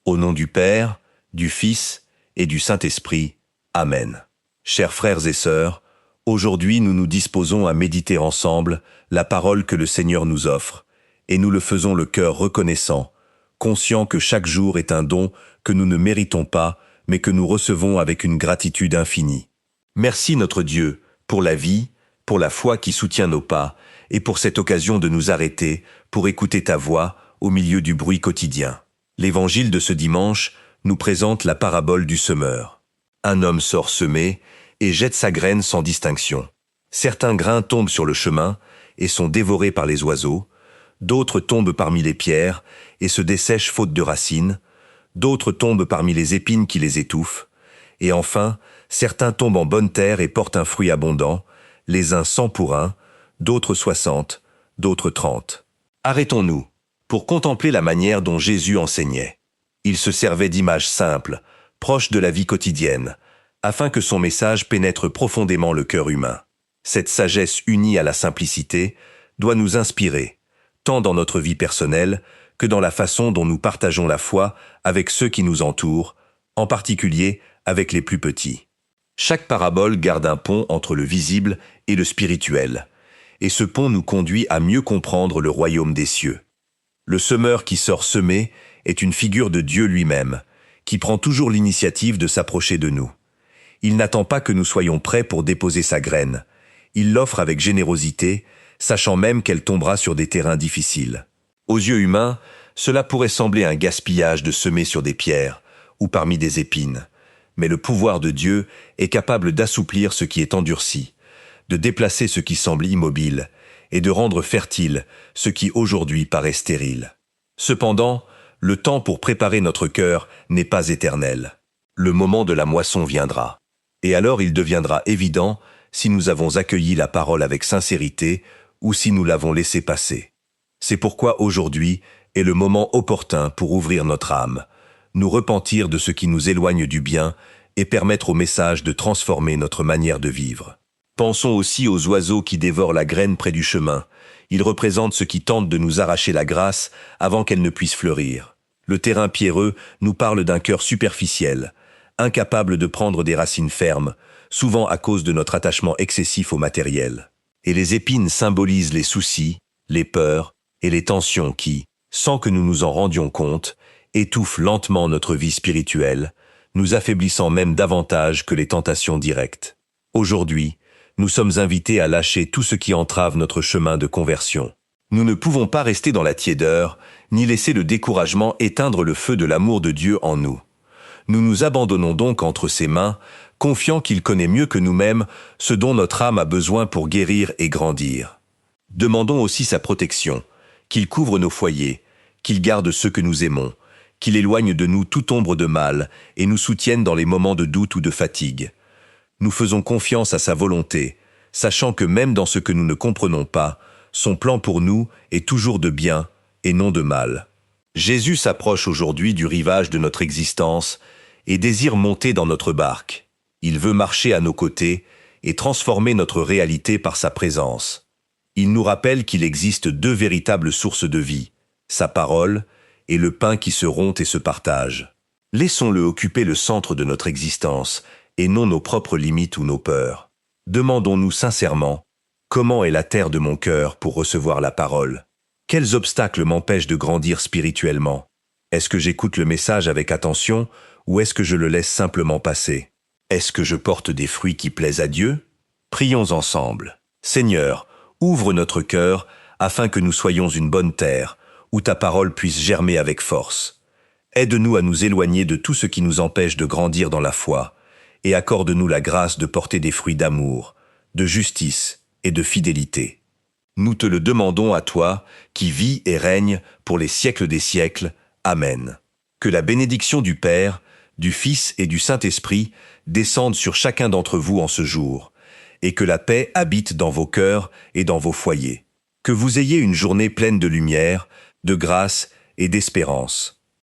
Au nom du Père, du Fils et du Saint-Esprit. Amen. Chers frères et sœurs, aujourd'hui nous nous disposons à méditer ensemble la parole que le Seigneur nous offre, et nous le faisons le cœur reconnaissant, conscient que chaque jour est un don que nous ne méritons pas, mais que nous recevons avec une gratitude infinie. Merci notre Dieu, pour la vie, pour la foi qui soutient nos pas, et pour cette occasion de nous arrêter, pour écouter ta voix au milieu du bruit quotidien. L'évangile de ce dimanche nous présente la parabole du semeur. Un homme sort semer et jette sa graine sans distinction. Certains grains tombent sur le chemin et sont dévorés par les oiseaux, d'autres tombent parmi les pierres et se dessèchent faute de racines, d'autres tombent parmi les épines qui les étouffent, et enfin, certains tombent en bonne terre et portent un fruit abondant, les uns 100 pour 1, d'autres 60, d'autres 30. Arrêtons-nous pour contempler la manière dont Jésus enseignait. Il se servait d'images simples, proches de la vie quotidienne, afin que son message pénètre profondément le cœur humain. Cette sagesse unie à la simplicité doit nous inspirer, tant dans notre vie personnelle que dans la façon dont nous partageons la foi avec ceux qui nous entourent, en particulier avec les plus petits. Chaque parabole garde un pont entre le visible et le spirituel, et ce pont nous conduit à mieux comprendre le royaume des cieux. Le semeur qui sort semer est une figure de Dieu lui-même, qui prend toujours l'initiative de s'approcher de nous. Il n'attend pas que nous soyons prêts pour déposer sa graine. Il l'offre avec générosité, sachant même qu'elle tombera sur des terrains difficiles. Aux yeux humains, cela pourrait sembler un gaspillage de semer sur des pierres ou parmi des épines. Mais le pouvoir de Dieu est capable d'assouplir ce qui est endurci, de déplacer ce qui semble immobile et de rendre fertile ce qui aujourd'hui paraît stérile. Cependant, le temps pour préparer notre cœur n'est pas éternel. Le moment de la moisson viendra. Et alors il deviendra évident si nous avons accueilli la parole avec sincérité ou si nous l'avons laissée passer. C'est pourquoi aujourd'hui est le moment opportun pour ouvrir notre âme, nous repentir de ce qui nous éloigne du bien et permettre au message de transformer notre manière de vivre. Pensons aussi aux oiseaux qui dévorent la graine près du chemin. Ils représentent ceux qui tentent de nous arracher la grâce avant qu'elle ne puisse fleurir. Le terrain pierreux nous parle d'un cœur superficiel, incapable de prendre des racines fermes, souvent à cause de notre attachement excessif au matériel. Et les épines symbolisent les soucis, les peurs et les tensions qui, sans que nous nous en rendions compte, étouffent lentement notre vie spirituelle, nous affaiblissant même davantage que les tentations directes. Aujourd'hui, nous sommes invités à lâcher tout ce qui entrave notre chemin de conversion. Nous ne pouvons pas rester dans la tiédeur, ni laisser le découragement éteindre le feu de l'amour de Dieu en nous. Nous nous abandonnons donc entre ses mains, confiants qu'il connaît mieux que nous-mêmes ce dont notre âme a besoin pour guérir et grandir. Demandons aussi sa protection, qu'il couvre nos foyers, qu'il garde ceux que nous aimons, qu'il éloigne de nous toute ombre de mal et nous soutienne dans les moments de doute ou de fatigue. Nous faisons confiance à sa volonté, sachant que même dans ce que nous ne comprenons pas, son plan pour nous est toujours de bien et non de mal. Jésus s'approche aujourd'hui du rivage de notre existence et désire monter dans notre barque. Il veut marcher à nos côtés et transformer notre réalité par sa présence. Il nous rappelle qu'il existe deux véritables sources de vie, sa parole et le pain qui se rompt et se partage. Laissons-le occuper le centre de notre existence et non nos propres limites ou nos peurs. Demandons-nous sincèrement, comment est la terre de mon cœur pour recevoir la parole? Quels obstacles m'empêchent de grandir spirituellement? Est-ce que j'écoute le message avec attention ou est-ce que je le laisse simplement passer? Est-ce que je porte des fruits qui plaisent à Dieu? Prions ensemble. Seigneur, ouvre notre cœur afin que nous soyons une bonne terre, où ta parole puisse germer avec force. Aide-nous à nous éloigner de tout ce qui nous empêche de grandir dans la foi, et accorde-nous la grâce de porter des fruits d'amour, de justice et de fidélité. Nous te le demandons à toi, qui vis et règnes pour les siècles des siècles. Amen. Que la bénédiction du Père, du Fils et du Saint-Esprit descende sur chacun d'entre vous en ce jour, et que la paix habite dans vos cœurs et dans vos foyers. Que vous ayez une journée pleine de lumière, de grâce et d'espérance.